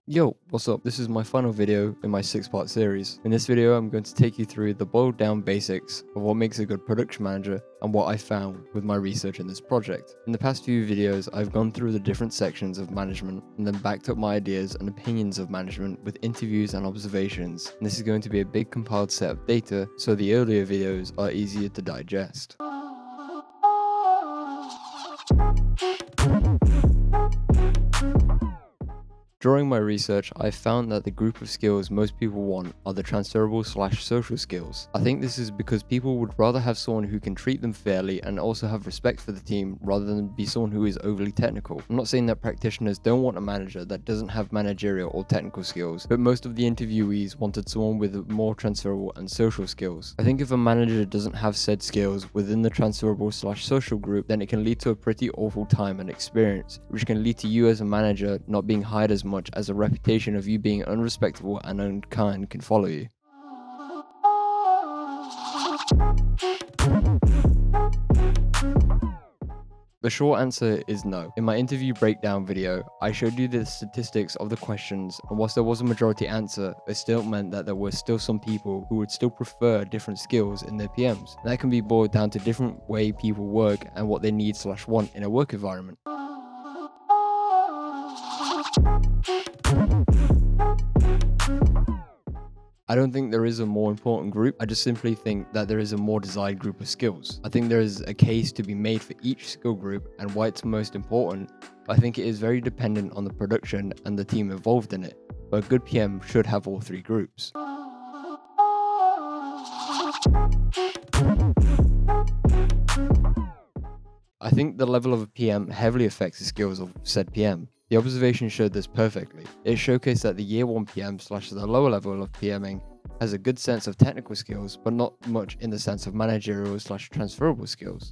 Yo, what's up? This is my final video in my 6-part series. In this video, I'm going to take you through the boiled down basics of what makes a good production manager and what I found with my research in this project. In the past few videos, I've gone through the different sections of management and then backed up my ideas and opinions of management with interviews and observations. And this is going to be a big compiled set of data, so the earlier videos are easier to digest. During my research, I found that the group of skills most people want are the transferable/social skills. I think this is because people would rather have someone who can treat them fairly and also have respect for the team rather than be someone who is overly technical. I'm not saying that practitioners don't want a manager that doesn't have managerial or technical skills, but most of the interviewees wanted someone with more transferable and social skills. I think if a manager doesn't have said skills within the transferable/social group, then it can lead to a pretty awful time and experience, which can lead to you as a manager not being hired as much as a reputation of you being unrespectable and unkind can follow you. The short answer is no. In my interview breakdown video, I showed you the statistics of the questions, and whilst there was a majority answer, it still meant that there were still some people who would still prefer different skills in their PMs. And that can be boiled down to different way people work and what they need/want in a work environment. I don't think there is a more important group, I just simply think that there is a more desired group of skills. I think there is a case to be made for each skill group and why it's most important, but I think it is very dependent on the production and the team involved in it, but a good PM should have all three groups. I think the level of a PM heavily affects the skills of said PM. The observation showed this perfectly. It showcased that the year 1 PM/the lower level of PMing has a good sense of technical skills, but not much in the sense of managerial/transferable skills.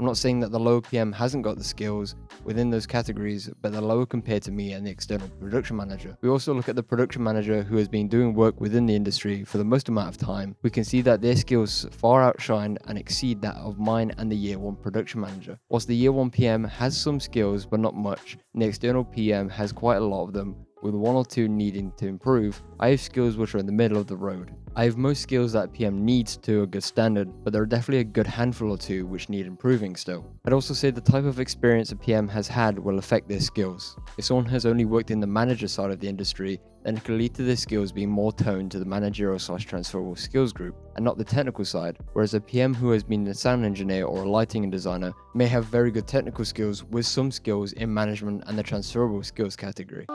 I'm not saying that the lower PM hasn't got the skills within those categories, but they're lower compared to me and the external production manager. We also look at the production manager who has been doing work within the industry for the most amount of time. We can see that their skills far outshine and exceed that of mine and the year 1 production manager. Whilst the year 1 PM has some skills but not much, and the external PM has quite a lot of them, with 1 or 2 needing to improve, I have skills which are in the middle of the road. I have most skills that PM needs to a good standard, but there are definitely a good handful or 2 which need improving still. I'd also say the type of experience a PM has had will affect their skills. If someone has only worked in the manager side of the industry, then it can lead to their skills being more toned to the managerial/transferable skills group, and not the technical side, whereas a PM who has been a sound engineer or a lighting designer may have very good technical skills with some skills in management and the transferable skills category.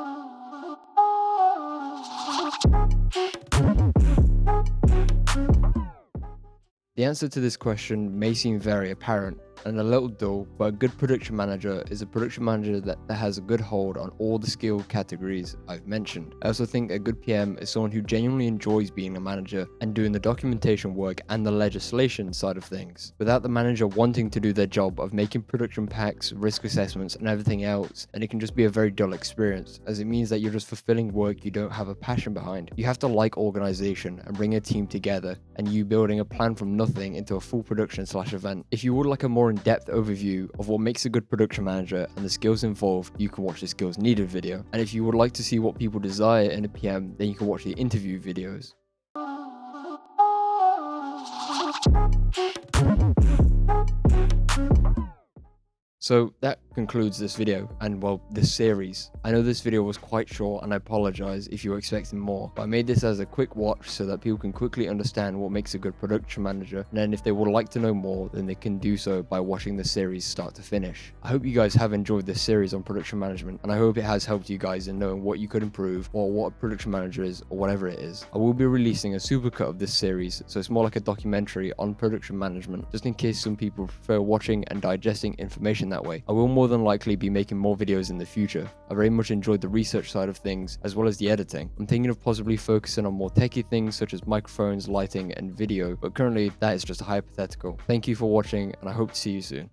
The answer to this question may seem very apparent and a little dull, but a good production manager is a production manager that has a good hold on all the skill categories I've mentioned. I also think a good PM is someone who genuinely enjoys being a manager and doing the documentation work and the legislation side of things, without the manager wanting to do their job of making production packs, risk assessments and everything else, and it can just be a very dull experience, as it means that you're just fulfilling work you don't have a passion behind. You have to like organization and bring a team together, and you building a plan from nothing into a full production/event. If you would like a more in-depth overview of what makes a good production manager and the skills involved, you can watch the skills needed video. And if you would like to see what people desire in a PM, then you can watch the interview videos. So that concludes this video and, well, this series. I know this video was quite short and I apologize if you were expecting more, but I made this as a quick watch so that people can quickly understand what makes a good production manager, and then if they would like to know more, then they can do so by watching the series start to finish. I hope you guys have enjoyed this series on production management, and I hope it has helped you guys in knowing what you could improve or what a production manager is or whatever it is. I will be releasing a supercut of this series, so it's more like a documentary on production management, just in case some people prefer watching and digesting information that way. I will more than likely be making more videos in the future. I very much enjoyed the research side of things as well as the editing. I'm thinking of possibly focusing on more techie things such as microphones, lighting and video, but currently that is just a hypothetical. Thank you for watching and I hope to see you soon.